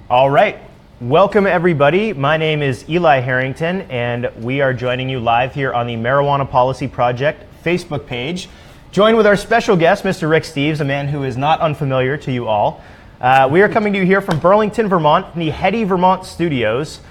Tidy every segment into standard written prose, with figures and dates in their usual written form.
All right. Welcome, everybody. My name is Eli Harrington, and we are joining you live here on the Marijuana Policy Project Facebook page. Joined with our special guest, Mr. Rick Steves, a man who is not unfamiliar to you all. We are coming to you here from Burlington, Vermont, in the Heady, Vermont studios.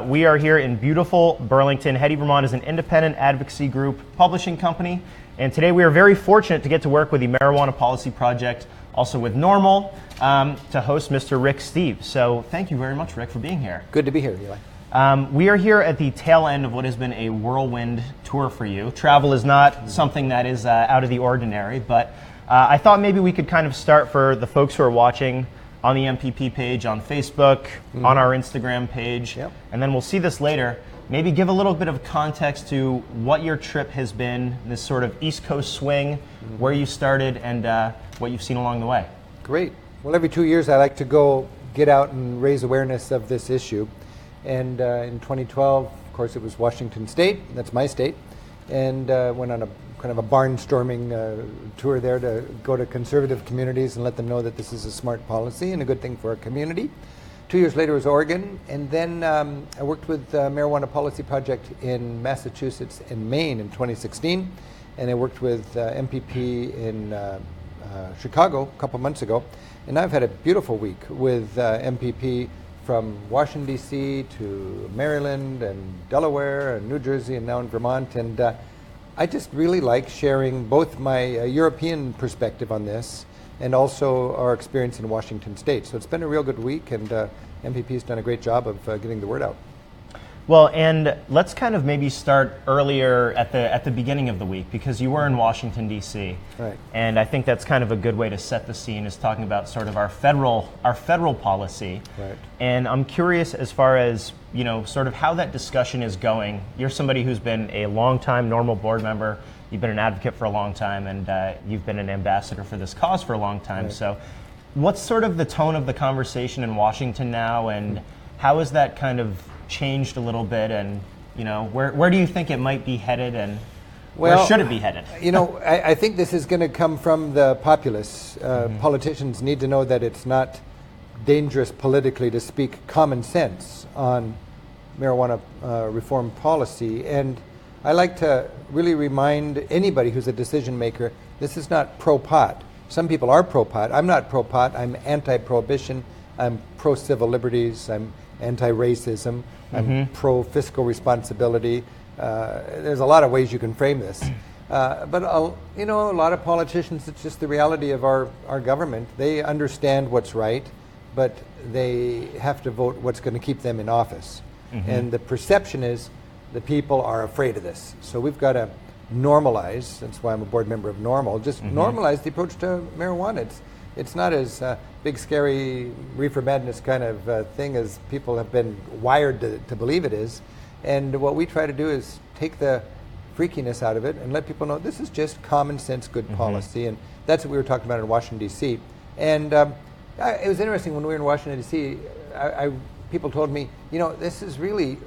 We are here in beautiful Burlington. Heady, Vermont is an independent advocacy group publishing company, and today we are very fortunate to get to work with the Marijuana Policy Project, also with Normal, to host Mr. Rick Steves. So thank you very much, Rick, for being here. Good to be here, Eli. We are here at the tail end of what has been a whirlwind tour for you. Travel is not something that is out of the ordinary, but I thought maybe we could kind of start for the folks who are watching on the MPP page, on Facebook, on our Instagram page, and then we'll see this later. Maybe give a little bit of context to what your trip has been, this sort of East Coast swing, where you started, and what you've seen along the way. Great. Well, every 2 years I like to go get out and raise awareness of this issue. And in 2012, of course, it was Washington State, that's my state, and went on a kind of a barnstorming tour there to go to conservative communities and let them know that this is a smart policy and a good thing for our community. 2 years later was Oregon, and then I worked with the Marijuana Policy Project in Massachusetts and Maine in 2016, and I worked with MPP in Chicago a couple months ago, and I've had a beautiful week with MPP from Washington, D.C. to Maryland and Delaware and New Jersey and now in Vermont, and I just really like sharing both my European perspective on this and also our experience in Washington State. So it's been a real good week, and MPP's done a great job of getting the word out. Well, and let's kind of maybe start earlier at the beginning of the week, because you were in Washington, D.C. Right. And I think that's kind of a good way to set the scene, is talking about sort of our federal policy. Right. And I'm curious as far as, you know, sort of how that discussion is going. You're somebody who's been a long-time Normal board member. You've been an advocate for a long time, and you've been an ambassador for this cause for a long time. Right. So what's sort of the tone of the conversation in Washington now, and how has that kind of changed a little bit, and you know, where do you think it might be headed, and where should it be headed? You know, I think this is going to come from the populace. Politicians need to know that it's not dangerous politically to speak common sense on marijuana reform policy, and I like to really remind anybody who's a decision maker, this is not pro-pot. Some people are pro-pot. I'm not pro-pot. I'm anti-prohibition. I'm pro-civil liberties. I'm anti-racism. I'm pro-fiscal responsibility. There's a lot of ways you can frame this. But you know, a lot of politicians, it's just the reality of our government. They understand what's right, but they have to vote what's going to keep them in office. And the perception is the people are afraid of this. So we've got to normalize, that's why I'm a board member of Normal, just normalize the approach to marijuana. It's not as big, scary, reefer madness kind of thing as people have been wired to believe it is. And what we try to do is take the freakiness out of it and let people know this is just common sense, good policy. And that's what we were talking about in Washington, D.C. And it was interesting when we were in Washington, D.C., people told me, you know, this is really,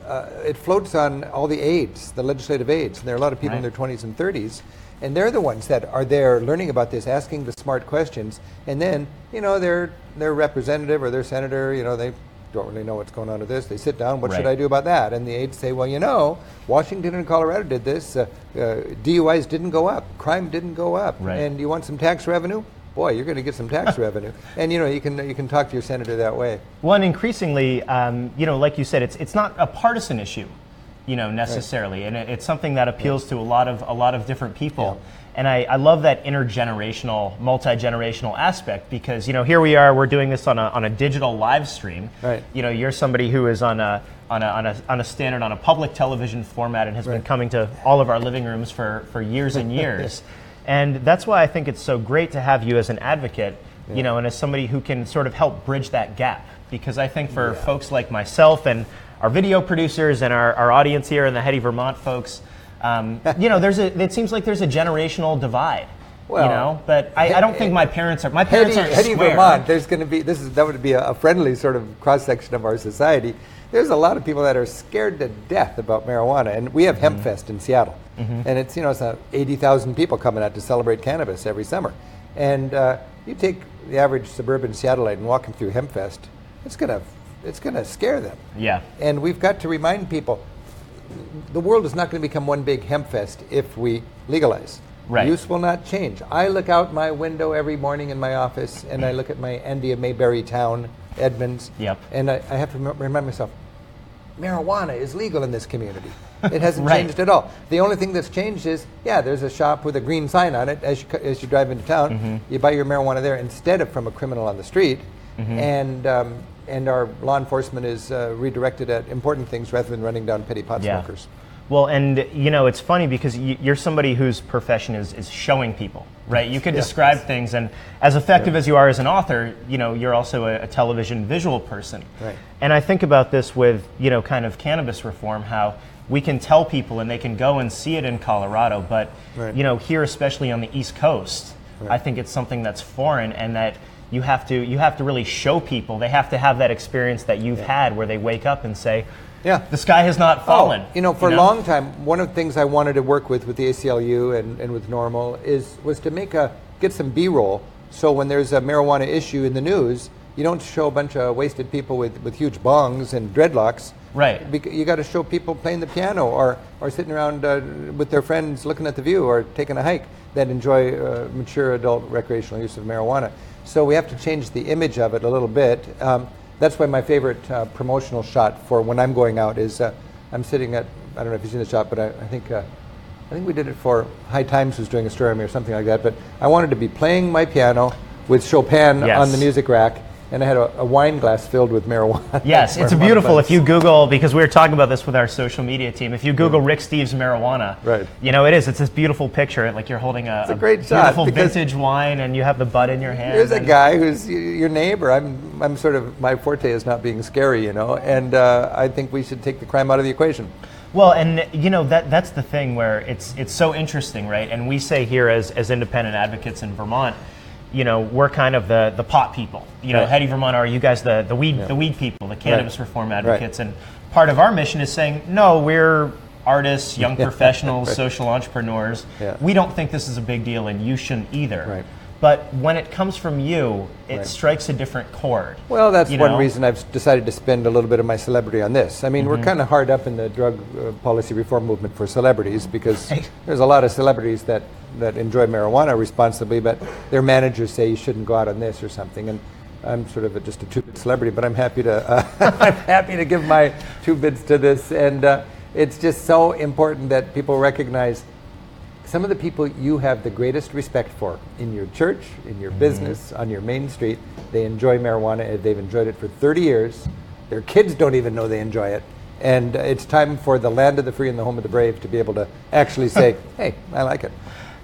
it floats on all the aides, the legislative aides. And there are a lot of people in their 20s and 30s. And they're the ones that are there learning about this, asking the smart questions. And then, you know, their representative or their senator, you know, they don't really know what's going on with this. They sit down, what should I do about that? And the aides say, well, you know, Washington and Colorado did this. DUIs didn't go up. Crime didn't go up. And you want some tax revenue? Boy, you're going to get some tax revenue. And, you know, you can talk to your senator that way. Well, and increasingly, you know, like you said, it's not a partisan issue, you know, necessarily, and it's something that appeals to a lot of different people. And I love that intergenerational, multi-generational aspect, because, you know, here we are, we're doing this on a digital live stream. You know, you're somebody who is on a standard, on a public television format, and has been coming to all of our living rooms for years and years. And that's why I think it's so great to have you as an advocate, you know, and as somebody who can sort of help bridge that gap. Because I think for folks like myself and our video producers and our audience here and the Heady Vermont folks, you know, it seems like there's a generational divide. Well, you know, but I don't think my parents aren't Heady square. Vermont, there's going to be, that would be a friendly sort of cross-section of our society. There's a lot of people that are scared to death about marijuana, and we have Hempfest in Seattle. And it's, you know, it's 80,000 people coming out to celebrate cannabis every summer. And you take the average suburban Seattleite and walk him through Hempfest, it's going to it's going to scare them. Yeah. And we've got to remind people, the world is not going to become one big Hempfest if we legalize. Right. Use will not change. I look out my window every morning in my office, and I look at my Andy of Mayberry town, Edmonds, Yep. and I have to remind myself, marijuana is legal in this community. It hasn't Right. changed at all. The only thing that's changed is, there's a shop with a green sign on it as you drive into town. You buy your marijuana there instead of from a criminal on the street, and our law enforcement is redirected at important things rather than running down petty pot smokers. Well, and it's funny because you're somebody whose profession is showing people, right? You could describe things, and as effective as you are as an author, you're also a television visual person. Right. And I think about this with, kind of cannabis reform, how we can tell people and they can go and see it in Colorado, but, here, especially on the East Coast, I think it's something that's foreign, and that you have to really show people. They have to have that experience that you've had where they wake up and say, the sky has not fallen. For a long time, one of the things I wanted to work with the ACLU and with Normal was to get some B-roll, so when there's a marijuana issue in the news, you don't show a bunch of wasted people with huge bongs and dreadlocks. Right. You got to show people playing the piano or sitting around with their friends looking at the view or taking a hike that enjoy mature adult recreational use of marijuana. So we have to change the image of it a little bit. That's why my favorite promotional shot for when I'm going out is I'm sitting at, I don't know if you've seen the shot, but I think we did it for High Times, who's doing a story on me or something like that. But I wanted to be playing my piano with Chopin on the music rack, and I had a wine glass filled with marijuana. Yes, it's beautiful. If you Google, because we were talking about this with our social media team, if you Google Rick Steves marijuana, it's this beautiful picture, like you're holding a great beautiful vintage wine, and you have the bud in your hand. Here's a guy who's your neighbor. I'm sort of, my forte is not being scary, and I think we should take the crime out of the equation. Well, and that's the thing where it's so interesting, right? And we say here as independent advocates in Vermont, we're kind of the pot people. Heady, Vermont, are you guys the weed people, the cannabis reform advocates? And part of our mission is saying, no, we're artists, young professionals, social entrepreneurs. We don't think this is a big deal, and you shouldn't either. Right. But when it comes from you, it strikes a different chord. Well, that's one reason I've decided to spend a little bit of my celebrity on this. I mean, we're kind of hard up in the drug policy reform movement for celebrities because there's a lot of celebrities that enjoy marijuana responsibly, but their managers say you shouldn't go out on this or something. And I'm sort of just a two-bit celebrity, but I'm happy to give my 2 bits to this. And it's just so important that people recognize some of the people you have the greatest respect for in your church, in your business, on your main street. They enjoy marijuana. They've enjoyed it for 30 years. Their kids don't even know they enjoy it. And it's time for the land of the free and the home of the brave to be able to actually say, hey, I like it.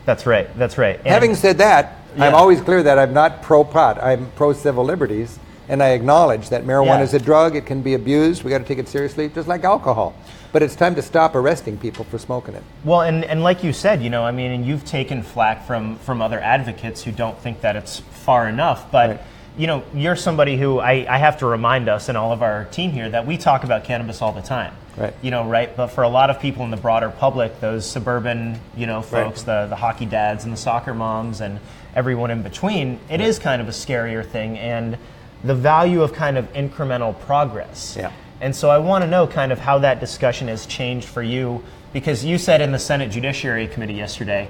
That's right. That's right. And having said that, I'm always clear that I'm not pro-pot. I'm pro-civil liberties. And I acknowledge that marijuana is a drug. It can be abused. We got to take it seriously, just like alcohol. But it's time to stop arresting people for smoking it. Well, and like you said, and you've taken flack from other advocates who don't think that it's far enough. But, you're somebody who I have to remind us and all of our team here that we talk about cannabis all the time. Right. But for a lot of people in the broader public, those suburban, folks, the hockey dads and the soccer moms and everyone in between, it is kind of a scarier thing. And the value of kind of incremental progress. And so I want to know kind of how that discussion has changed for you, because you said in the Senate Judiciary Committee yesterday,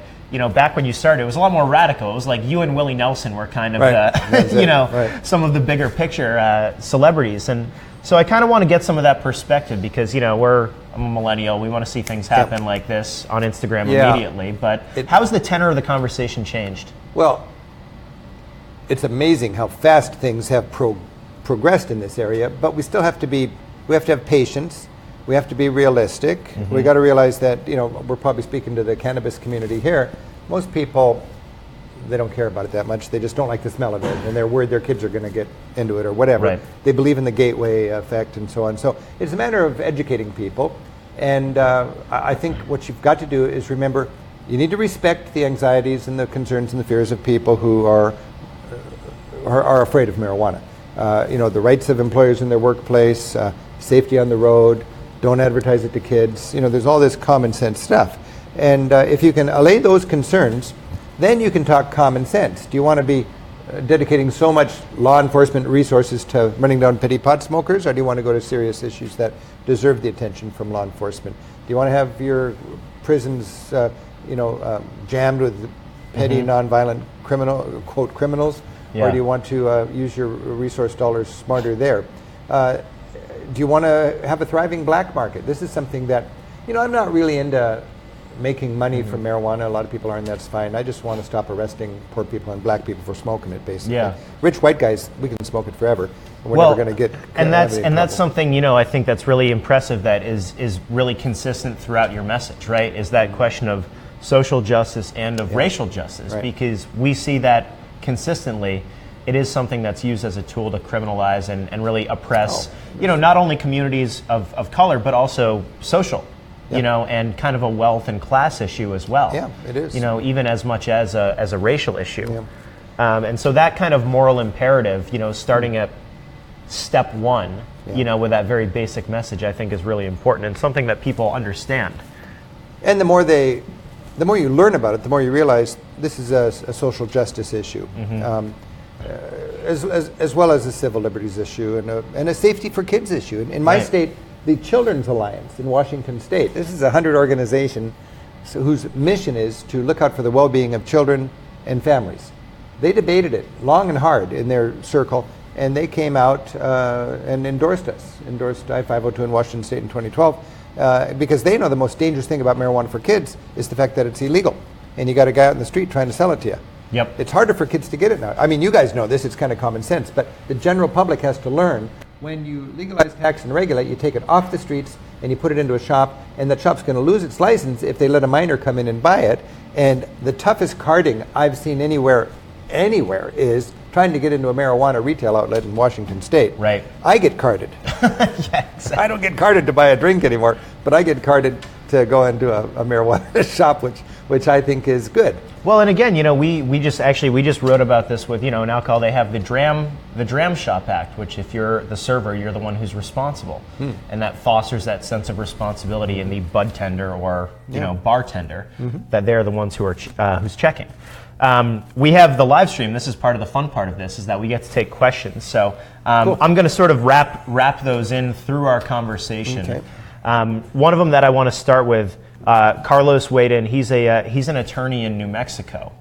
back when you started, it was a lot more radical. It was like you and Willie Nelson were kind of, some of the bigger picture celebrities. And so I kind of want to get some of that perspective because, I'm a millennial. We want to see things happen like this on Instagram immediately. But how's the tenor of the conversation changed? Well, it's amazing how fast things have progressed in this area, but we still have to have patience. We have to be realistic. We got to realize that, we're probably speaking to the cannabis community here. Most people, they don't care about it that much. They just don't like the smell of it, and they're worried their kids are going to get into it or whatever. They believe in the gateway effect and so on. So it's a matter of educating people. And I think what you've got to do is remember, you need to respect the anxieties and the concerns and the fears of people who are afraid of marijuana. The rights of employers in their workplace, safety on the road, don't advertise it to kids. There's all this common sense stuff. And if you can allay those concerns, then you can talk common sense. Do you want to be dedicating so much law enforcement resources to running down petty pot smokers, or do you want to go to serious issues that deserve the attention from law enforcement? Do you want to have your prisons, jammed with petty, nonviolent criminals, or do you want to use your resource dollars smarter there? Do you want to have a thriving black market? This is something that, I'm not really into making money from marijuana. A lot of people aren't. That's fine. I just want to stop arresting poor people and black people for smoking it, basically. Yeah. Rich white guys, we can smoke it forever. We're never going to get. And that's something I think that's really impressive. That is really consistent throughout your message, right? Is that question of social justice and of racial justice, because we see that consistently. It is something that's used as a tool to criminalize and really oppress, not only communities of color, but also social. And kind of a wealth and class issue as well. Yeah, it is. Even as much as a racial issue. Yeah. And so that kind of moral imperative, starting at step one, with that very basic message, I think is really important and something that people understand. And the more you learn about it, the more you realize this is a social justice issue, as well as a civil liberties issue and a safety for kids issue. In my state, the Children's Alliance in Washington State. This is a 100 organization whose mission is to look out for the well-being of children and families. They debated it long and hard in their circle, and they came out and endorsed I-502 in Washington State in 2012 because they know the most dangerous thing about marijuana for kids is the fact that it's illegal, and you got a guy out in the street trying to sell it to you. Yep. It's harder for kids to get it now. I mean, you guys know this, it's kind of common sense, but the general public has to learn. When you legalize, tax, and regulate, you take it off the streets and you put it into a shop, and the shop's going to lose its license if they let a minor come in and buy it. And the toughest carding I've seen anywhere is trying to get into a marijuana retail outlet in Washington State. Right. I get carded. Yeah, exactly. I don't get carded to buy a drink anymore, but I get carded to go into a marijuana shop, which I think is good. Well, and again, we just wrote about this with, in alcohol. They have the dram shop act, which if you're the server, you're the one who's responsible, and that fosters that sense of responsibility in the bud tender or bartender, that they're the ones who are who's checking. We have the live stream. This is part of the fun part of this, is that we get to take questions. So cool. I'm going to sort of wrap those in through our conversation. Okay. One of them that I want to start with. Carlos weighed in. He's an attorney in New Mexico,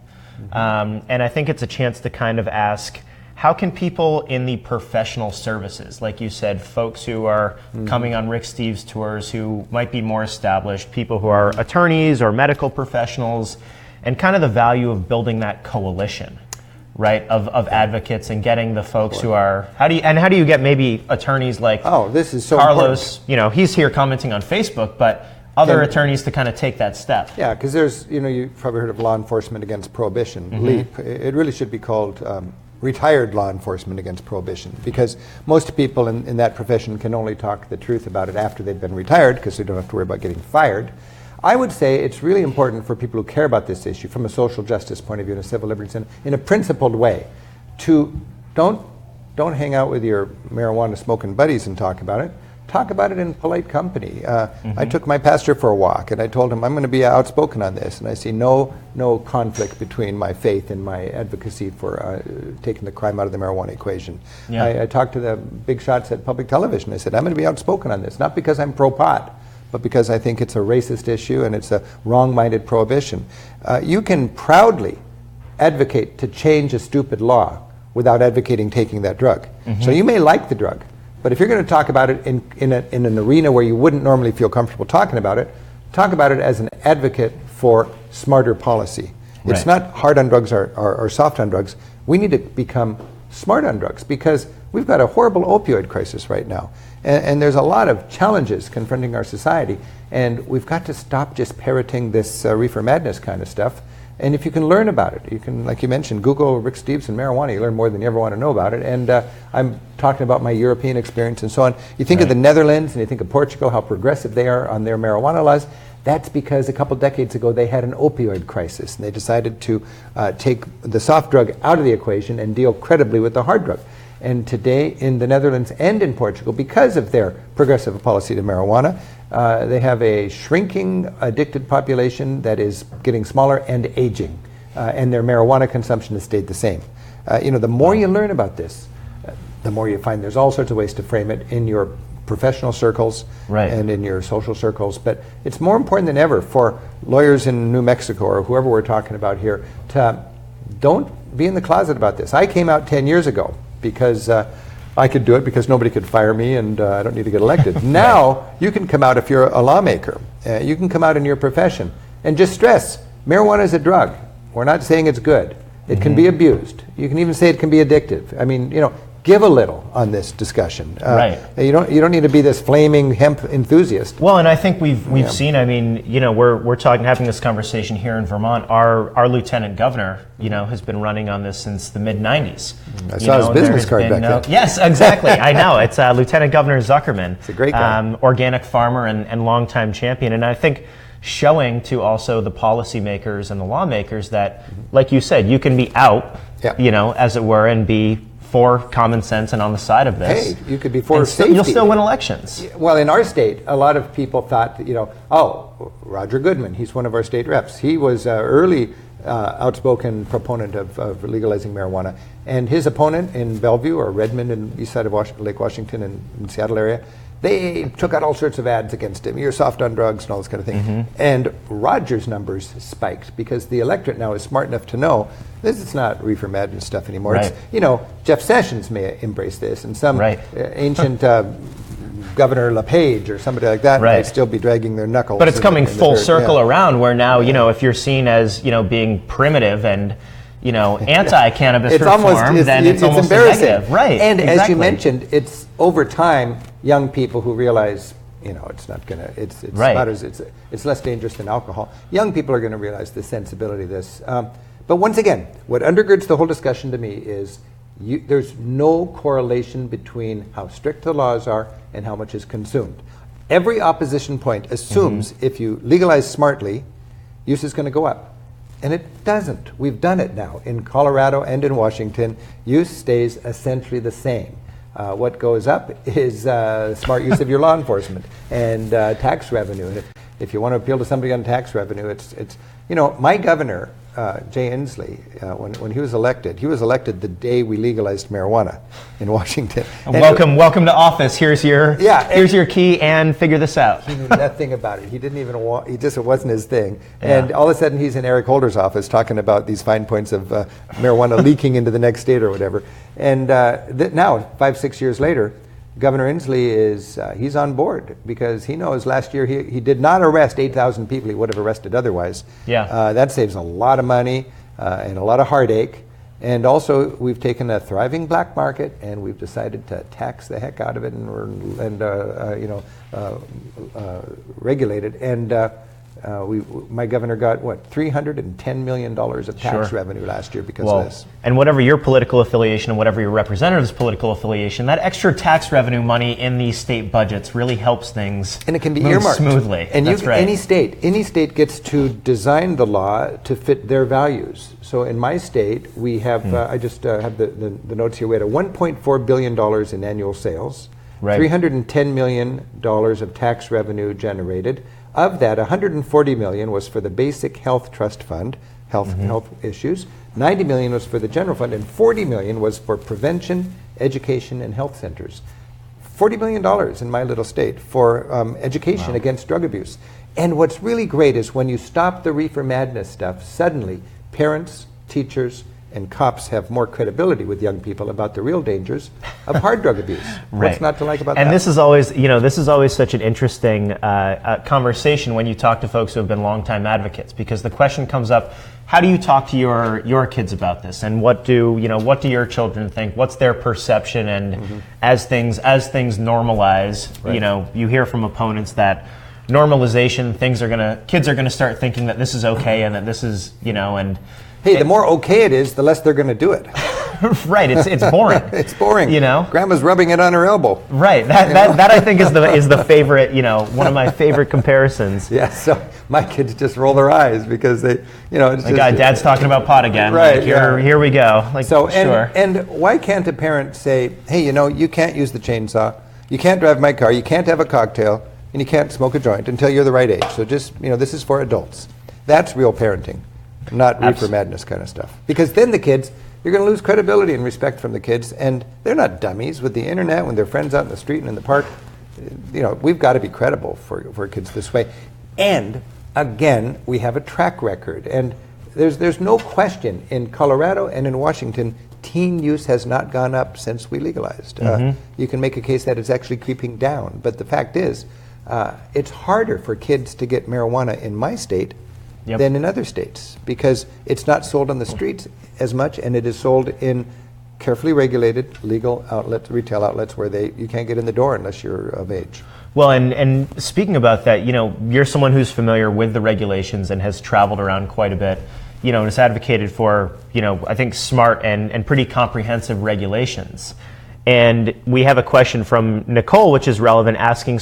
and I think it's a chance to kind of ask, how can people in the professional services, like you said, folks who are coming on Rick Steves tours, who might be more established, people who are attorneys or medical professionals, and kind of the value of building that coalition, right, of advocates and getting the folks who are, how do you get maybe attorneys like this is so Carlos, important. He's here commenting on Facebook, but other attorneys to kind of take that step. Yeah, because there's, you've probably heard of Law Enforcement Against Prohibition, LEAP. It really should be called Retired Law Enforcement Against Prohibition, because most people in that profession can only talk the truth about it after they've been retired, because they don't have to worry about getting fired. I would say it's really important for people who care about this issue from a social justice point of view and a civil liberties in a principled way to don't hang out with your marijuana smoking buddies and talk about it. Talk about it in polite company. I took my pastor for a walk, and I told him I'm going to be outspoken on this, and I see no conflict between my faith and my advocacy for taking the crime out of the marijuana equation. Yeah. I talked to the big shots at public television. I said, I'm going to be outspoken on this, not because I'm pro-pot, but because I think it's a racist issue and it's a wrong-minded prohibition. You can proudly advocate to change a stupid law without advocating taking that drug. So you may like the drug, but if you're going to talk about it in an arena where you wouldn't normally feel comfortable talking about it, talk about it as an advocate for smarter policy. Right. It's not hard on drugs or soft on drugs. We need to become smart on drugs, because we've got a horrible opioid crisis right now. And there's a lot of challenges confronting our society. And we've got to stop just parroting this reefer madness kind of stuff. And if you can learn about it, you can, like you mentioned, Google Rick Steves and marijuana. You learn more than you ever want to know about it. And I'm talking about my European experience and so on. You think of the Netherlands and you think of Portugal, how progressive they are on their marijuana laws. That's because a couple decades ago they had an opioid crisis, and they decided to take the soft drug out of the equation and deal credibly with the hard drug. And today in the Netherlands and in Portugal, because of their progressive policy to marijuana, they have a shrinking addicted population that is getting smaller and aging, and their marijuana consumption has stayed the same. The more you learn about this, the more you find there's all sorts of ways to frame it in your professional circles and in your social circles. But it's more important than ever for lawyers in New Mexico or whoever we're talking about here to don't be in the closet about this. I came out 10 years ago because I could do it because nobody could fire me and I don't need to get elected. Now you can come out if you're a lawmaker. You can come out in your profession and just stress marijuana is a drug. We're not saying it's good. It can be abused. You can even say it can be addictive. I mean, give a little on this discussion. You don't need to be this flaming hemp enthusiast. Well, and I think we've seen. I mean, we're having this conversation here in Vermont. Our lieutenant governor, has been running on this since the mid '90s. I saw his business card back then. Yes, exactly. I know it's Lieutenant Governor Zuckerman. It's a great guy, organic farmer and longtime champion. And I think showing to also the policymakers and the lawmakers that, like you said, you can be out, as it were, and be for common sense and on the side of this. Hey, you could be for safety. You'll still win elections. Well, in our state, a lot of people thought that, Roger Goodman, he's one of our state reps. He was an early outspoken proponent of legalizing marijuana. And his opponent in Bellevue or Redmond and east side of Lake Washington and in Seattle area, they took out all sorts of ads against him. You're soft on drugs and all this kind of thing. And Roger's numbers spiked because the electorate now is smart enough to know this is not reefer madness stuff anymore. It's, Jeff Sessions may embrace this, and some ancient Governor LePage or somebody like that might still be dragging their knuckles. But it's coming full circle around where now, if you're seen as, being primitive and anti-cannabis reform, then it's almost embarrassing. Negative. Right. And as you mentioned, it's over time young people who realize, it's not gonna, it's it's less dangerous than alcohol. Young people are going to realize the sensibility of this. But once again, what undergirds the whole discussion to me is there's no correlation between how strict the laws are and how much is consumed. Every opposition point assumes if you legalize smartly, use is going to go up. And it doesn't. We've done it now. In Colorado and in Washington, use stays essentially the same. What goes up is smart use of your law enforcement and tax revenue. And if you want to appeal to somebody on tax revenue, it's my governor, Jay Inslee, when he was elected the day we legalized marijuana in Washington. And welcome to office. Here's your key and figure this out. He knew nothing about it. He didn't even it wasn't his thing. Yeah. And all of a sudden he's in Eric Holder's office talking about these fine points of marijuana leaking into the next state or whatever. And now, 5-6 years later, Governor Inslee he's on board because he knows last year he did not arrest 8,000 people he would have arrested otherwise. Yeah. That saves a lot of money and a lot of heartache. And also, we've taken a thriving black market and we've decided to tax the heck out of it and regulate it. And my governor got $310 million of tax revenue last year because of this. And whatever your political affiliation and whatever your representative's political affiliation, that extra tax revenue money in these state budgets really helps things and it can be move earmarked smoothly. And any state gets to design the law to fit their values. So in my state, we have I just have the notes here. We had a $1.4 billion in annual sales, $310 million of tax revenue generated. Of that, $140 million was for the Basic Health Trust Fund, health issues. $90 million was for the general fund, and $40 million was for prevention, education, and health centers. $40 million in my little state for education against drug abuse. And what's really great is when you stop the reefer madness stuff, suddenly parents, teachers, and cops have more credibility with young people about the real dangers of hard drug abuse. What's not to like about that? And this is always such an interesting conversation when you talk to folks who have been longtime advocates, because the question comes up: how do you talk to your kids about this, and what do your children think? What's their perception? And as things normalize, you hear from opponents that normalization, kids are gonna start thinking that this is okay and that this is and. Hey, the more okay it is, the less they're going to do it. Right, it's boring. It's boring. Grandma's rubbing it on her elbow. Right, that I think is the favorite. One of my favorite comparisons. Yeah, so my kids just roll their eyes because they, it's Dad's talking about pot again. Right. Here we go. And why can't a parent say, hey, you can't use the chainsaw, you can't drive my car, you can't have a cocktail, and you can't smoke a joint until you're the right age. So just this is for adults. That's real parenting. Not reefer madness kind of stuff. Because then the kids, you're going to lose credibility and respect from the kids. And they're not dummies. With the internet, when their friends out in the street and in the park, we've got to be credible for kids this way. And again, we have a track record. And there's no question in Colorado and in Washington, teen use has not gone up since we legalized. You can make a case that it's actually creeping down. But the fact is, it's harder for kids to get marijuana in my state than in other states, because it's not sold on the streets as much, and it is sold in carefully regulated legal outlets, retail outlets, where you can't get in the door unless you're of age. Well, and speaking about that, you're someone who's familiar with the regulations and has traveled around quite a bit, and has advocated for, I think smart and pretty comprehensive regulations. And we have a question from Nicole, which is relevant, asking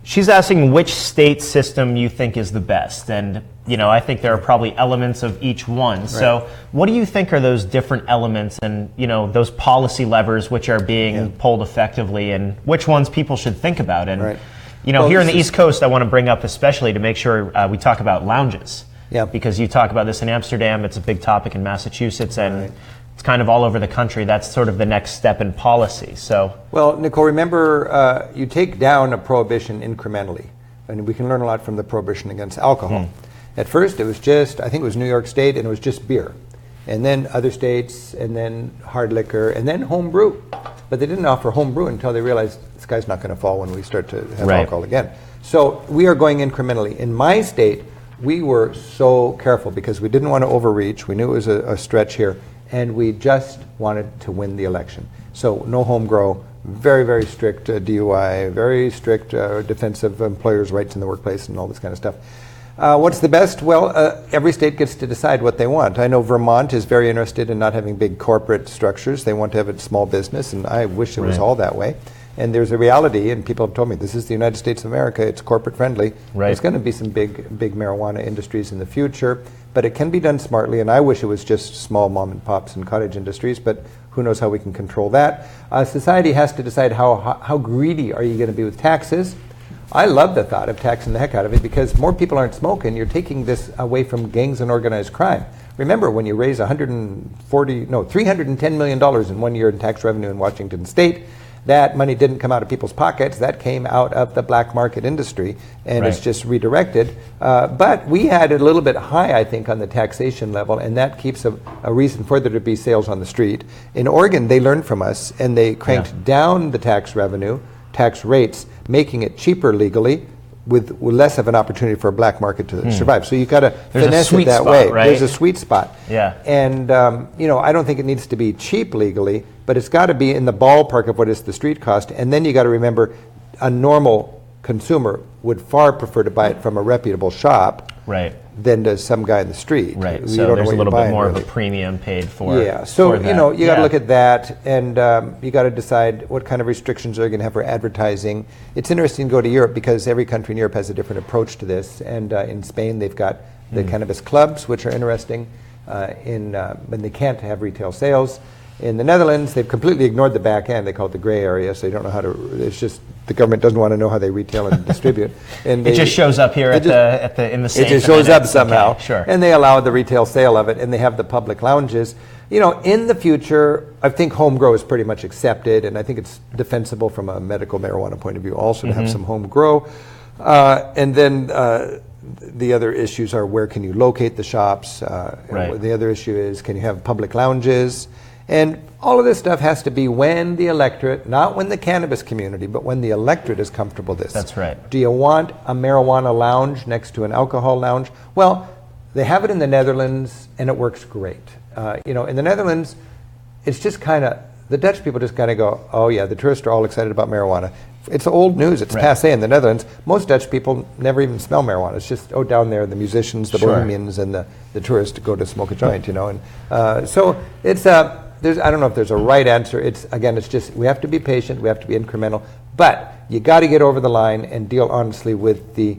she's asking which state system you think is the best. And, I think there are probably elements of each one. Right. So what do you think are those different elements and, those policy levers which are being pulled effectively, and which ones people should think about? And, here in the East Coast, I want to bring up especially to make sure we talk about lounges. Yeah. Because you talk about this in Amsterdam, it's a big topic in Massachusetts, and it's kind of all over the country. That's sort of the next step in policy. So, well, Nicole, remember, you take down a prohibition incrementally, and we can learn a lot from the prohibition against alcohol. At first, it was I think it was New York State, and it was just beer, and then other states, and then hard liquor, and then home brew. But they didn't offer home brew until they realized the sky's not going to fall when we start to have alcohol again. So we are going incrementally. In my state, we were so careful because we didn't want to overreach. We knew it was a stretch here, and we just wanted to win the election. So no home grow, very, very strict DUI, very strict defense of employers' rights in the workplace, and all this kind of stuff. What's the best? Well, every state gets to decide what they want. I know Vermont is very interested in not having big corporate structures. They want to have a small business, and I wish it was all that way. And there's a reality, and people have told me, this is the United States of America, it's corporate friendly. There's going to be some big marijuana industries in the future, but it can be done smartly, and I wish it was just small mom and pops and cottage industries, but who knows how we can control that. Society has to decide how greedy are you going to be with taxes. I love the thought of taxing the heck out of it, because more people aren't smoking. You're taking this away from gangs and organized crime. Remember, when you raise $310 million in 1 year in tax revenue in Washington State, that money didn't come out of people's pockets. That came out of the black market industry, and it's just redirected. But we had it a little bit high, I think, on the taxation level, and that keeps a reason for there to be sales on the street. In Oregon, they learned from us, and they cranked down the tax revenue, tax rates, making it cheaper legally, with less of an opportunity for a black market to survive. So you've got to finesse it that way. Right? There's a sweet spot. Yeah. And, I don't think it needs to be cheap legally, but it's got to be in the ballpark of what is the street cost. And then you got to remember, a normal consumer would far prefer to buy it from a reputable shop than does some guy in the street. Right. So there's a little bit more of a premium paid for. Yeah. So you got to look at that, and you got to decide what kind of restrictions are you going to have for advertising. It's interesting to go to Europe, because every country in Europe has a different approach to this. And in Spain, they've got the cannabis clubs, which are interesting. When they can't have retail sales. In the Netherlands, they've completely ignored the back end. They call it the gray area, so they don't know how to. It's just the government doesn't want to know how they retail and distribute. And it just shows up here in the same. It just shows up somehow. Okay, sure. And they allow the retail sale of it, and they have the public lounges. In the future, I think home grow is pretty much accepted, and I think it's defensible from a medical marijuana point of view also to have some home grow. And then the other issues are, where can you locate the shops? The other issue is, can you have public lounges? And all of this stuff has to be when the electorate, not when the cannabis community, but when the electorate is comfortable with this. That's right. Do you want a marijuana lounge next to an alcohol lounge? Well, they have it in the Netherlands, and it works great. In the Netherlands, it's just kind of, the Dutch people just kind of go, oh yeah, the tourists are all excited about marijuana. It's old news. It's passé in the Netherlands. Most Dutch people never even smell marijuana. It's just, down there, the musicians, the bohemians, and the tourists go to smoke a joint, And so it's I don't know if there's a right answer. It's just, we have to be patient, we have to be incremental, but you got to get over the line and deal honestly with the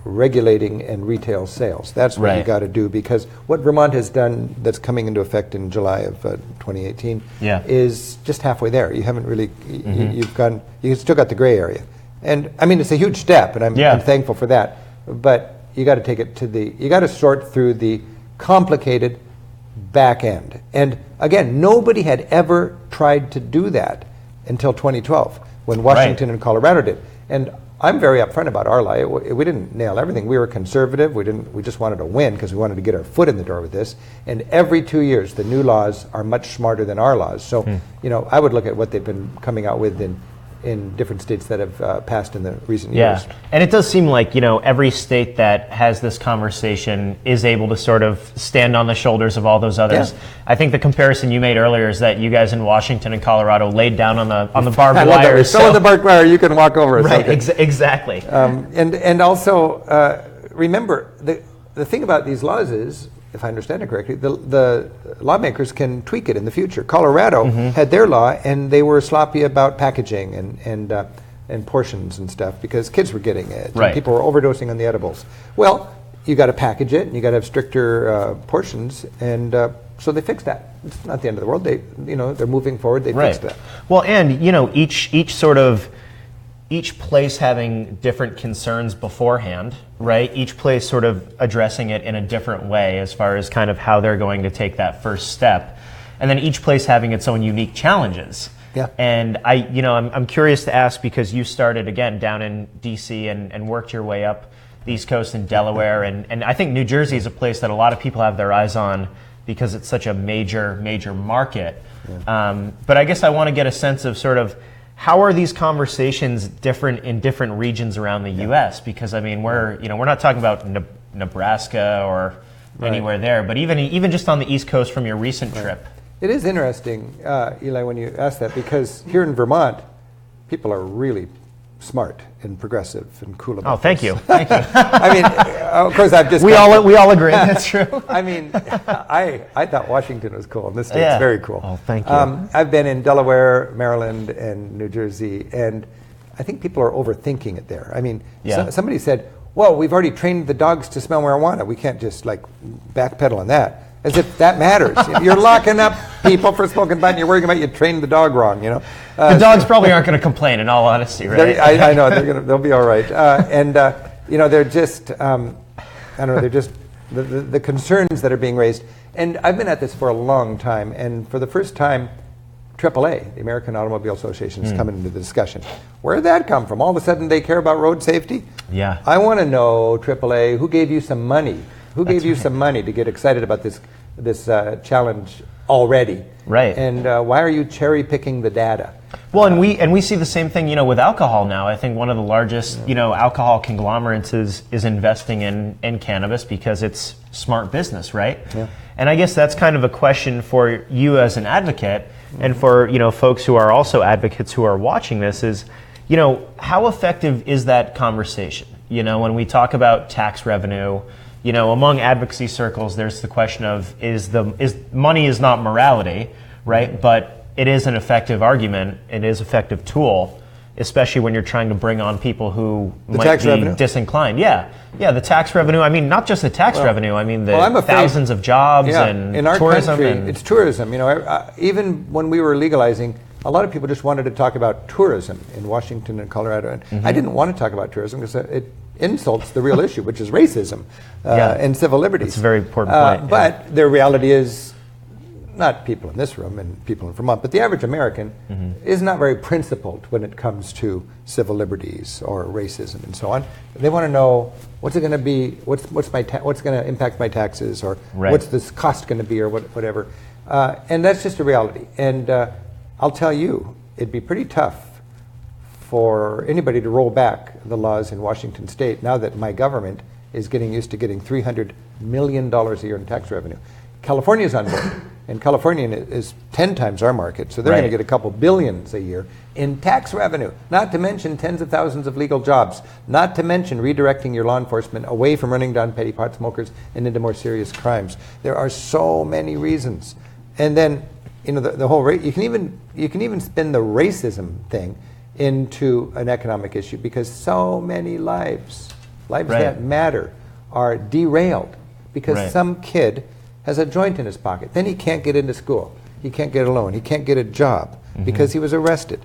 regulating and retail sales. That's what you got to do, because what Vermont has done, that's coming into effect in July of 2018, is just halfway there. You haven't really, you've still got the gray area. And I mean, it's a huge step, and I'm thankful for that, but you got to take it to you got to sort through the complicated back end. And again, nobody had ever tried to do that until 2012, when Washington and Colorado did. And I'm very upfront about our law. We didn't nail everything. We were conservative. We just wanted to win because we wanted to get our foot in the door with this. And every 2 years, the new laws are much smarter than our laws. So, I would look at what they've been coming out with in different states that have passed in the recent years. And it does seem like, every state that has this conversation is able to sort of stand on the shoulders of all those others. Yeah. I think the comparison you made earlier is that you guys in Washington and Colorado laid down on the barbed wire. So the barbed wire, you can walk over. Right, exactly. And also, remember, the thing about these laws is, if I understand it correctly, the lawmakers can tweak it in the future. Colorado had their law, and they were sloppy about packaging and portions and stuff because kids were getting it. Right. And people were overdosing on the edibles. Well, you got to package it, and you got to have stricter portions, and so they fixed that. It's not the end of the world. They're moving forward. They fixed that. Well, and each place having different concerns beforehand, right? Each place sort of addressing it in a different way as far as kind of how they're going to take that first step. And then each place having its own unique challenges. Yeah. And I'm curious to ask, because you started again down in DC and worked your way up the East Coast in Delaware. And I think New Jersey is a place that a lot of people have their eyes on because it's such a major market. Yeah. But I guess I want to get a sense of sort of, how are these conversations different in different regions around the U.S.? Because we're not talking about Nebraska or anywhere there, but even just on the East Coast from your recent trip. It is interesting, Eli, when you ask that, because here in Vermont, people are really smart and progressive and cool about thank this. you. Thank you. Of course, I've just... We all agree, that's true. I thought Washington was cool, and this state's very cool. Oh, thank you. I've been in Delaware, Maryland, and New Jersey, and I think people are overthinking it there. Somebody said, well, we've already trained the dogs to smell marijuana. We can't just, backpedal on that. As if that matters. You're locking up people for smoking pot, and you're worrying about you trained the dog wrong, The dogs probably aren't going to complain, in all honesty, right? I know, they'll be all right. They're just, they're just the concerns that are being raised. And I've been at this for a long time, and for the first time, AAA, the American Automobile Association, is coming into the discussion. Where did that come from? All of a sudden they care about road safety? Yeah. I want to know, AAA, who gave you some money? Who gave you some money to get excited about this challenge already? Right. And why are you cherry picking the data? Well, and we see the same thing, with alcohol now. I think one of the largest, alcohol conglomerates is investing in cannabis because it's smart business, right? Yeah. And I guess that's kind of a question for you as an advocate, and for folks who are also advocates who are watching this is, how effective is that conversation? When we talk about tax revenue. Among advocacy circles, there's the question of is money is not morality, right? But it is an effective argument. It is an effective tool, especially when you're trying to bring on people who might be disinclined. Yeah, the tax revenue. Not just the tax revenue. The thousands of jobs and in our tourism. Country, it's tourism. Even when we were legalizing, a lot of people just wanted to talk about tourism in Washington and Colorado. And I didn't want to talk about tourism because it insults the real issue, which is racism and civil liberties. It's a very important point. But the reality is, not people in this room and people in Vermont, but the average American is not very principled when it comes to civil liberties or racism and so on. They want to know what's it going to be, what's going to impact my taxes, or what's this cost going to be, or whatever. And that's just a reality. And I'll tell you, it'd be pretty tough for anybody to roll back the laws in Washington state now that my government is getting used to getting $300 million a year in tax revenue. California's on board, and California is 10 times our market, so they're going to get a couple billions a year in tax revenue, not to mention tens of thousands of legal jobs, not to mention redirecting your law enforcement away from running down petty pot smokers and into more serious crimes. There are so many reasons. And then, the whole you can even spin the racism thing into an economic issue, because so many lives that matter, are derailed because some kid has a joint in his pocket. Then he can't get into school. He can't get a loan. He can't get a job because he was arrested.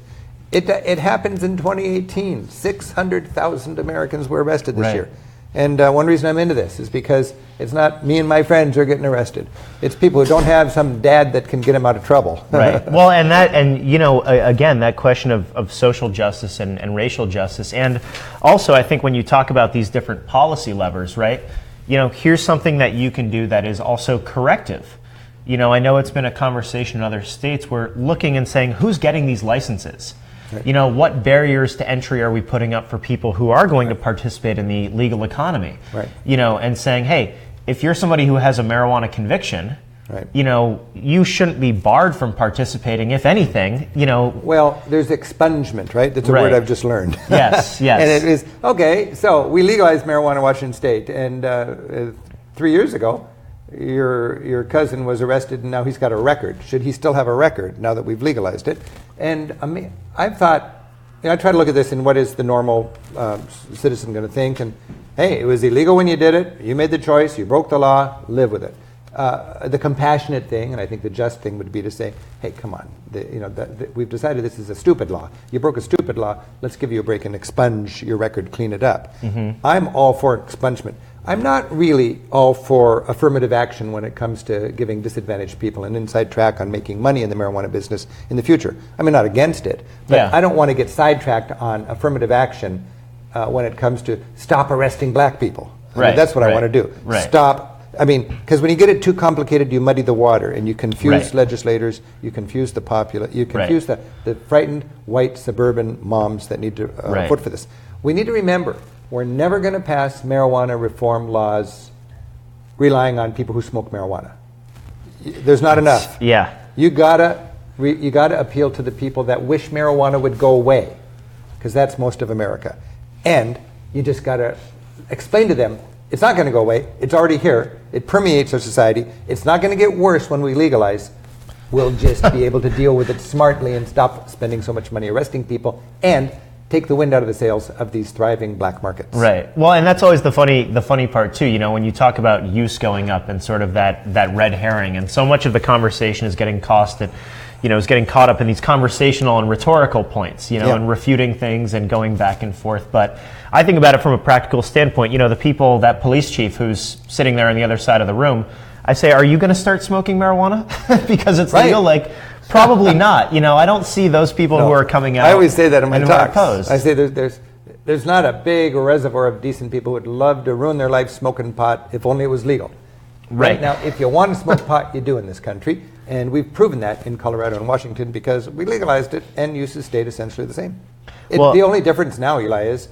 It happens in 2018. 600,000 Americans were arrested this year. And one reason I'm into this is because it's not me and my friends who are getting arrested. It's people who don't have some dad that can get them out of trouble. Right. Well, and you know, again, that question of social justice and racial justice. And also, I think when you talk about these different policy levers, right, you know, here's something that you can do that is also corrective. You know, I know it's been a conversation in other states. We're looking and saying, who's getting these licenses? Right. You know, what barriers to entry are we putting up for people who are going to participate in the legal economy? Right. You know, and saying, hey, if you're somebody who has a marijuana conviction, right, you know, you shouldn't be barred from participating. If anything, you know. Well, there's expungement, right? That's a right. word I've just learned. Yes, yes. And it is, okay, so we legalized marijuana in Washington State, and 3 years ago, your cousin was arrested, and now he's got a record. Should he still have a record now that we've legalized it? And I've thought, you know, I try to look at this in what is the normal citizen going to think, and hey, it was illegal when you did it, you made the choice, you broke the law, live with it. The compassionate thing, and I think the just thing would be to say, hey, come on, we've decided this is a stupid law. You broke a stupid law, let's give you a break and expunge your record, clean it up. Mm-hmm. I'm all for expungement. I'm not really all for affirmative action when it comes to giving disadvantaged people an inside track on making money in the marijuana business in the future. I'm not against it, but I don't want to get sidetracked on affirmative action when it comes to stop arresting black people. I mean, that's what I want to do. Right. Stop. I mean, because when you get it too complicated, you muddy the water, and you confuse legislators, you confuse the populace, you confuse the frightened white suburban moms that need to vote for this. We need to remember, we're never going to pass marijuana reform laws relying on people who smoke marijuana. There's not enough. Yeah. You gotta appeal to the people that wish marijuana would go away, because that's most of America. And you just gotta explain to them, it's not going to go away. It's already here. It permeates our society. It's not going to get worse when we legalize. We'll just be able to deal with it smartly and stop spending so much money arresting people and take the wind out of the sails of these thriving black markets. Right. Well, and that's always the funny part too. You know, when you talk about use going up and sort of that red herring, and so much of the conversation is getting caught up in these conversational and rhetorical points, you know, and refuting things and going back and forth. But I think about it from a practical standpoint. You know, the people, that police chief who's sitting there on the other side of the room, I say, are you going to start smoking marijuana? Because it's legal? Like, probably not. You know, I don't see those people who are coming out. I always say that in my talks. Opposed. I say there's not a big reservoir of decent people who would love to ruin their life smoking pot if only it was legal. Right now, if you want to smoke pot, you do in this country. And we've proven that in Colorado and Washington because we legalized it and uses stayed essentially the same. The only difference now, Eli, is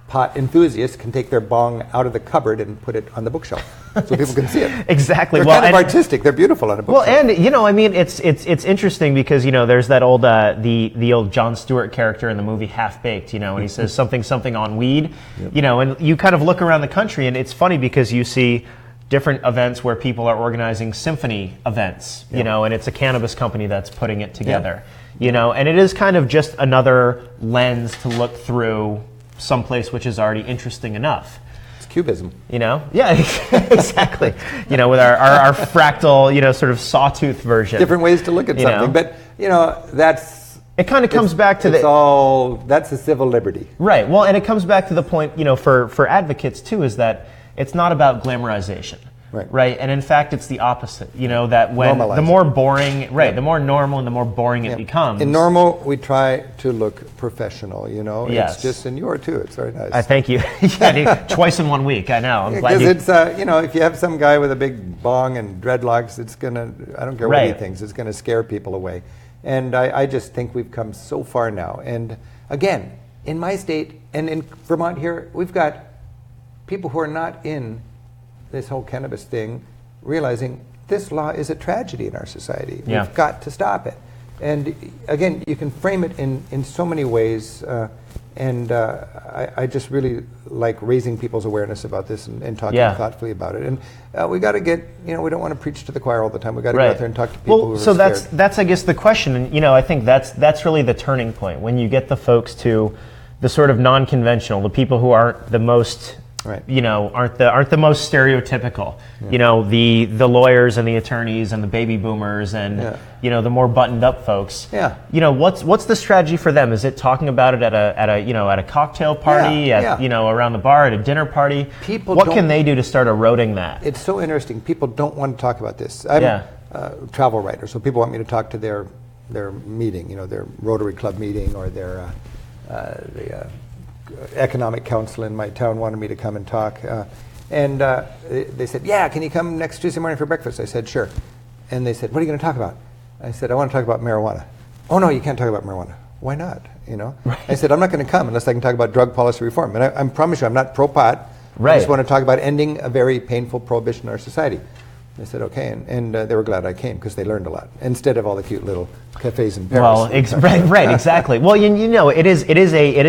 pot enthusiasts can take their bong out of the cupboard and put it on the bookshelf so people can see it. Exactly. They're kind of artistic. They're beautiful on a bookshelf. Well, and, you know, I mean, it's interesting because, you know, there's that old, the old Jon Stewart character in the movie Half-Baked, you know, and he says something on weed, you know, and you kind of look around the country and it's funny because you see different events where people are organizing symphony events, you know, and it's a cannabis company that's putting it together, you know, and it is kind of just another lens to look through someplace which is already interesting enough. It's cubism. You know? Yeah, exactly. You know, with our fractal, you know, sort of sawtooth version. Different ways to look at something. But, you know, it kind of comes back to that's a civil liberty. Right. Well, and it comes back to the point, you know, for advocates too, is that it's not about glamorization. Right. And in fact, it's the opposite. You know, that when the more boring, the more normal and the more boring it becomes. In normal, we try to look professional, you know. Yes. It's just, and you are too. It's very nice. I thank you. Twice in 1 week, I know. I'm glad because it's, you know, if you have some guy with a big bong and dreadlocks, it's going to, I don't care what he thinks, it's going to scare people away. And I just think we've come so far now. And again, in my state and in Vermont here, we've got people who are not in this whole cannabis thing, realizing this law is a tragedy in our society. We've got to stop it. And again, you can frame it in so many ways. And I just really like raising people's awareness about this and talking thoughtfully about it. And we got to get, you know, we don't want to preach to the choir all the time. We got to get out there and talk to people who are scared. That's I guess the question. And, you know, I think that's really the turning point when you get the folks to the sort of non-conventional, the people who aren't the most Right. aren't the most stereotypical. The lawyers and the attorneys and the baby boomers and the more buttoned up folks. What's the strategy for them? Is it talking about it at a cocktail party, around the bar, at a dinner party? What can they do to start eroding that? It's so interesting. People don't want to talk about this. I'm a travel writer, so people want me to talk to their meeting, their Rotary Club meeting, or their the economic council in my town wanted me to come and talk. And they said, can you come next Tuesday morning for breakfast? I said, sure. And they said, what are you going to talk about? I said, I want to talk about marijuana. Oh, no, you can't talk about marijuana. Why not? Right. I said, I'm not going to come unless I can talk about drug policy reform. And I promise you, I'm not pro-pot. Right. I just want to talk about ending a very painful prohibition in our society. They said, okay, and they were glad I came because they learned a lot, instead of all the cute little cafes in Paris. Well, right, exactly. Well, it is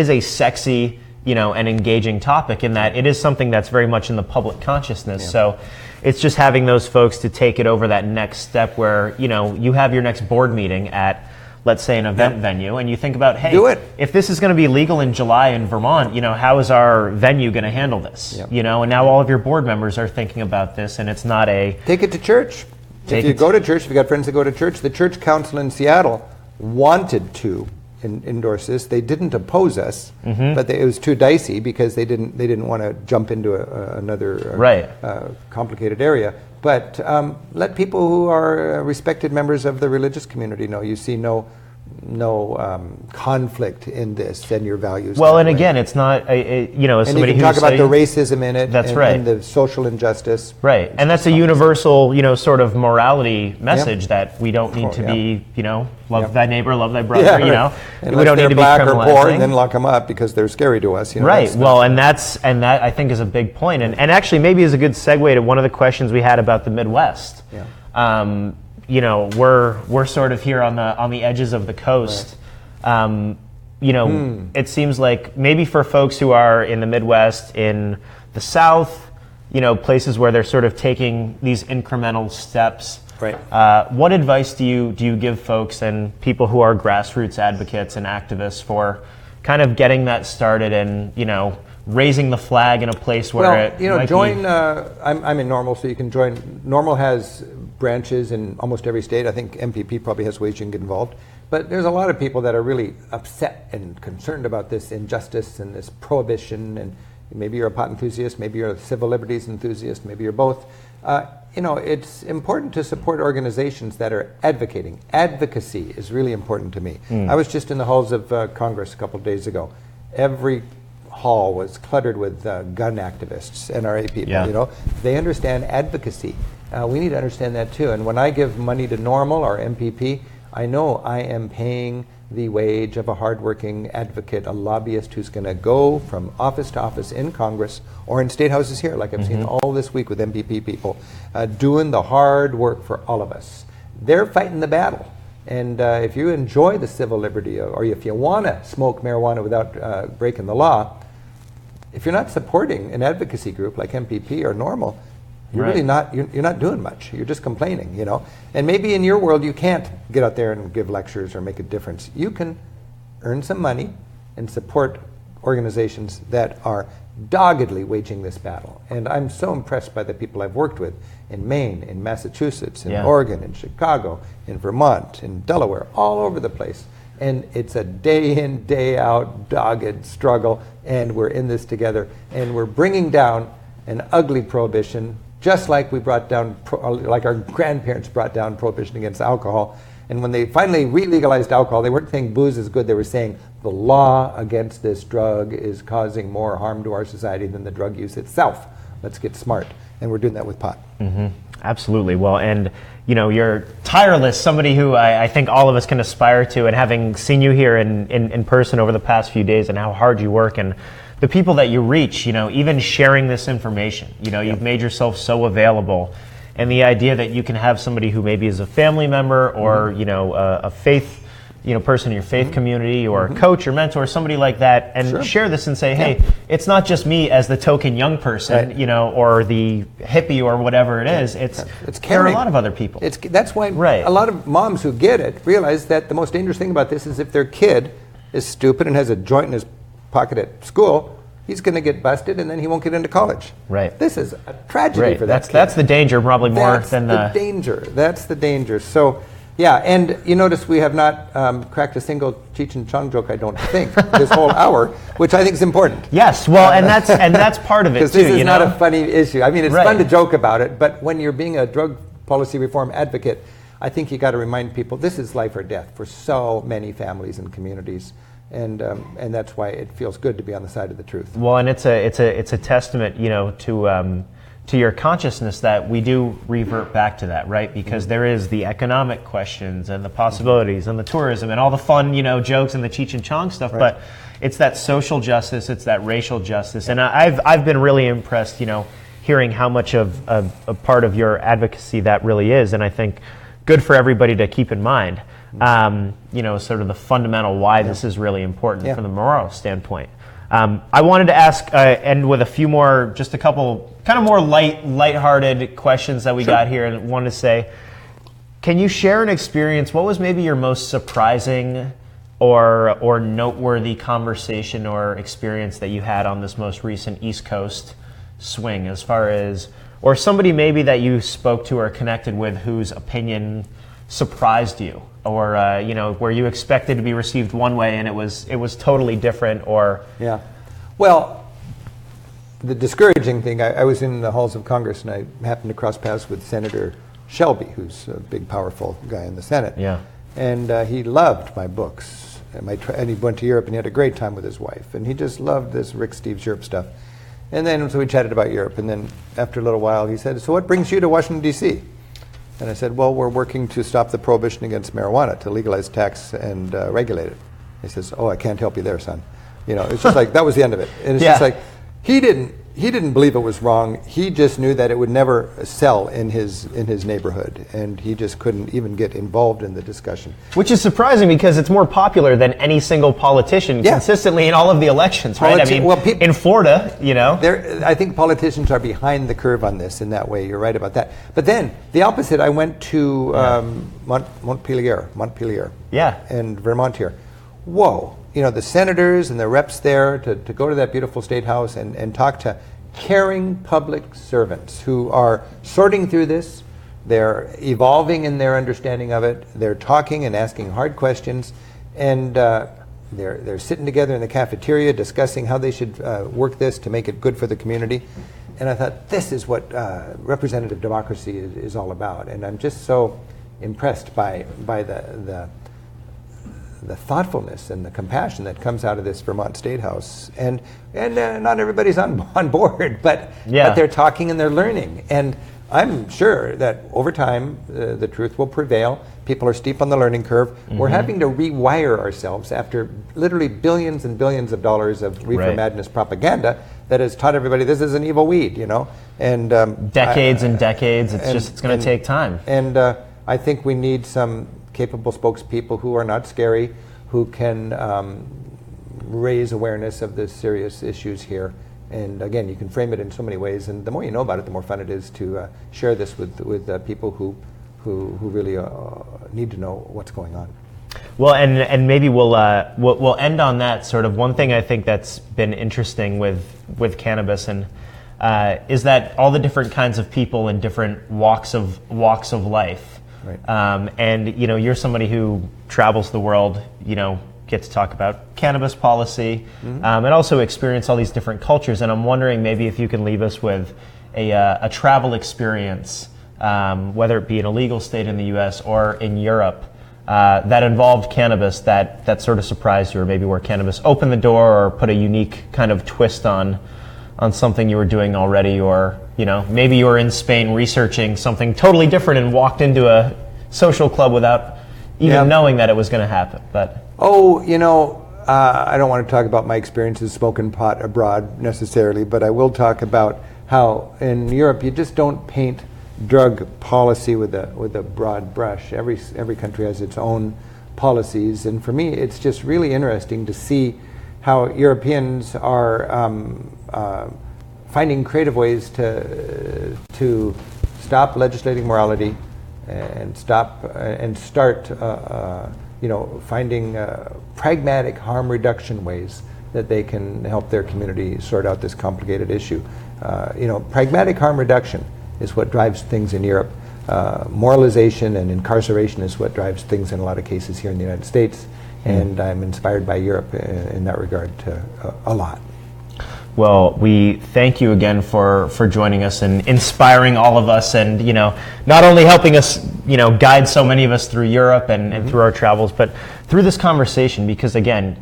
a sexy, an engaging topic in that it is something that's very much in the public consciousness. Yeah. So it's just having those folks to take it over that next step where, you have your next board meeting at, let's say, an event venue, and you think about, hey, do it. If this is going to be legal in July in Vermont, how is our venue going to handle this? Yep. And now all of your board members are thinking about this, and it's not a... Take it to church. If you go to church, if you got friends that go to church, the church council in Seattle wanted to endorse this. They didn't oppose us, but it was too dicey because they didn't want to jump into another complicated area. But let people who are respected members of the religious community know. You see no conflict in this and your values. Well, and again, it's not as and somebody you can talk about the racism in it. That's and the social injustice. Right, and that's a universal, sort of morality message that we don't need to be, love thy neighbor, love thy brother. And we don't need to be black or criminalizing. poor, and then lock them up because they're scary to us. Right. Well, and that I think is a big point, and actually maybe is a good segue to one of the questions we had about the Midwest. Yeah. We're sort of here on the edges of the coast. Right. It seems like maybe for folks who are in the Midwest, in the South, places where they're sort of taking these incremental steps. Right. What advice do you give folks and people who are grassroots advocates and activists for kind of getting that started and raising the flag in a place where join. I'm in Normal, so you can join. Normal has branches in almost every state. I think MPP probably has ways you can get involved. But there's a lot of people that are really upset and concerned about this injustice and this prohibition. And maybe you're a pot enthusiast, maybe you're a civil liberties enthusiast, maybe you're both. It's important to support organizations that are advocating. Advocacy is really important to me. I was just in the halls of Congress a couple of days ago. Every hall was cluttered with gun activists, NRA people. They understand advocacy. We need to understand that too. And when I give money to Normal or MPP, I know I am paying the wage of a hardworking advocate, a lobbyist who's going to go from office to office in Congress or in state houses here, like I've seen all this week with MPP people, doing the hard work for all of us. They're fighting the battle. And if you enjoy the civil liberty, or if you want to smoke marijuana without breaking the law, if you're not supporting an advocacy group like MPP or Normal, you're really not. You're not doing much. You're just complaining, And maybe in your world you can't get out there and give lectures or make a difference. You can earn some money and support organizations that are doggedly waging this battle. And I'm so impressed by the people I've worked with in Maine, in Massachusetts, in Oregon, in Chicago, in Vermont, in Delaware, all over the place. And it's a day in, day out, dogged struggle, and we're in this together. And we're bringing down an ugly prohibition, just like we brought down, like our grandparents brought down prohibition against alcohol. And when they finally re-legalized alcohol, they weren't saying booze is good. They were saying the law against this drug is causing more harm to our society than the drug use itself. Let's get smart. And we're doing that with pot. Mm-hmm. Absolutely. Well, and you're tireless, somebody who I think all of us can aspire to, and having seen you here in person over the past few days and how hard you work and the people that you reach, even sharing this information, you've made yourself so available. And the idea that you can have somebody who maybe is a family member or, a faith, person in your faith community or a coach or mentor, somebody like that, and share this and say, hey, it's not just me as the token young person, or the hippie or whatever it is. It's there are a lot of other people. That's why a lot of moms who get it realize that the most dangerous thing about this is if their kid is stupid and has a joint in his pocket at school, he's going to get busted, and then he won't get into college. Right. This is a tragedy for that kid. That's the danger, probably more than the danger. That's the danger. So, yeah, and you notice we have not cracked a single Cheech and Chong joke, I don't think, this whole hour, which I think is important. Yes, well, and that's part of it, too. Because this is not a funny issue. I mean, it's fun to joke about it, but when you're being a drug policy reform advocate, I think you got to remind people this is life or death for so many families and communities, and that's why it feels good to be on the side of the truth. Well, and it's a testament, to your consciousness that we do revert back to that, right? Because there is the economic questions and the possibilities and the tourism and all the fun, jokes and the Cheech and Chong stuff, but it's that social justice, it's that racial justice, and I've been really impressed, hearing how much of a part of your advocacy that really is, and I think good for everybody to keep in mind, sort of the fundamental why this is really important from the moral standpoint. I wanted to ask, end with a few more, just a couple kind of more lighthearted questions that we got here, and wanted to say, can you share an experience? What was maybe your most surprising or noteworthy conversation or experience that you had on this most recent East Coast swing, as far as, or somebody maybe that you spoke to or connected with whose opinion surprised you, or where you expected to be received one way and it was totally different, or well, the discouraging thing, I was in the halls of Congress and I happened to cross paths with Senator Shelby, who's a big, powerful guy in the Senate, and he loved my books, and he went to Europe and he had a great time with his wife, and he just loved this Rick Steves Europe stuff. And then, so we chatted about Europe, and then after a little while he said, so what brings you to Washington, D.C.? And I said, well, we're working to stop the prohibition against marijuana, to legalize, tax, and regulate it. He says, oh, I can't help you there, son. It's just like, that was the end of it. And it's just like, he didn't believe it was wrong. He just knew that it would never sell in his neighborhood, and he just couldn't even get involved in the discussion. Which is surprising because it's more popular than any single politician consistently in all of the elections, right? In Florida, I think politicians are behind the curve on this in that way. You're right about that. But then the opposite. I went to Montpelier, and Vermont here. Whoa. The senators and the reps there to go to that beautiful state house and talk to caring public servants who are sorting through this. They're evolving in their understanding of it. They're talking and asking hard questions, and they're sitting together in the cafeteria discussing how they should work this to make it good for the community. And I thought, this is what representative democracy is all about. And I'm just so impressed by the thoughtfulness and the compassion that comes out of this Vermont State House, and not everybody's on board, but they're talking and they're learning, and I'm sure that over time the truth will prevail. People are steep on the learning curve. We're having to rewire ourselves after literally billions and billions of dollars of reefer madness propaganda that has taught everybody this is an evil weed, and decades and decades. It's going to take time, and I think we need some capable spokespeople who are not scary, who can raise awareness of the serious issues here. And again, you can frame it in so many ways, and the more you know about it, the more fun it is to share this with people who really need to know what's going on. Well, and maybe we'll end on that. Sort of one thing I think that's been interesting with cannabis and is that all the different kinds of people in different walks of life. Right. And you're somebody who travels the world, get to talk about cannabis policy, and also experience all these different cultures. And I'm wondering maybe if you can leave us with a travel experience, whether it be in a legal state in the U.S. or in Europe, that involved cannabis that sort of surprised you, or maybe where cannabis opened the door or put a unique kind of twist on something you were doing already, or maybe you were in Spain researching something totally different and walked into a social club without even knowing that it was going to happen. But I don't want to talk about my experiences smoking pot abroad necessarily, but I will talk about how in Europe you just don't paint drug policy with a broad brush. Every country has its own policies, and for me it's just really interesting to see how Europeans are finding creative ways to stop legislating morality and start finding pragmatic harm reduction ways that they can help their community sort out this complicated issue. Pragmatic harm reduction is what drives things in Europe. Moralization and incarceration is what drives things in a lot of cases here in the United States, and I'm inspired by Europe in that regard a lot. Well, we thank you again for joining us and inspiring all of us, and not only helping us guide so many of us through Europe and through our travels, but through this conversation, because again,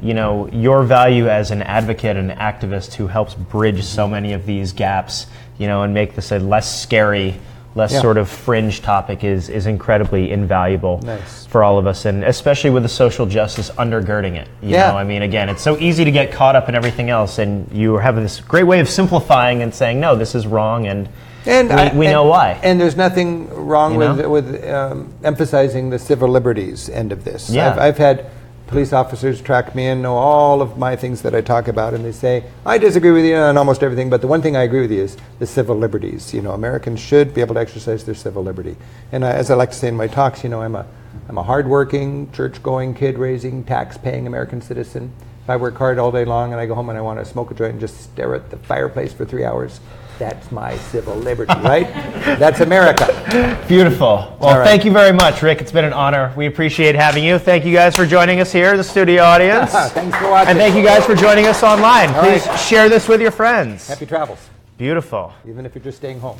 your value as an advocate and activist who helps bridge so many of these gaps, and make this a less scary, less sort of fringe topic is incredibly invaluable for all of us, and especially with the social justice undergirding it. You know, I mean, again, it's so easy to get caught up in everything else, and you have this great way of simplifying and saying, no, this is wrong, and we know why. And there's nothing wrong with emphasizing the civil liberties end of this. I've had police officers track me and know all of my things that I talk about, and they say, I disagree with you on almost everything, but the one thing I agree with you is the civil liberties. Americans should be able to exercise their civil liberty. And as I like to say in my talks, I'm a hardworking, church-going, kid-raising, tax-paying American citizen. If I work hard all day long and I go home and I want to smoke a joint and just stare at the fireplace for 3 hours, that's my civil liberty, right? That's America. Beautiful. Well, thank you very much, Rick. It's been an honor. We appreciate having you. Thank you guys for joining us here, the studio audience. Thanks for watching. And thank you guys for joining us online. Please share this with your friends. Happy travels. Beautiful. Even if you're just staying home.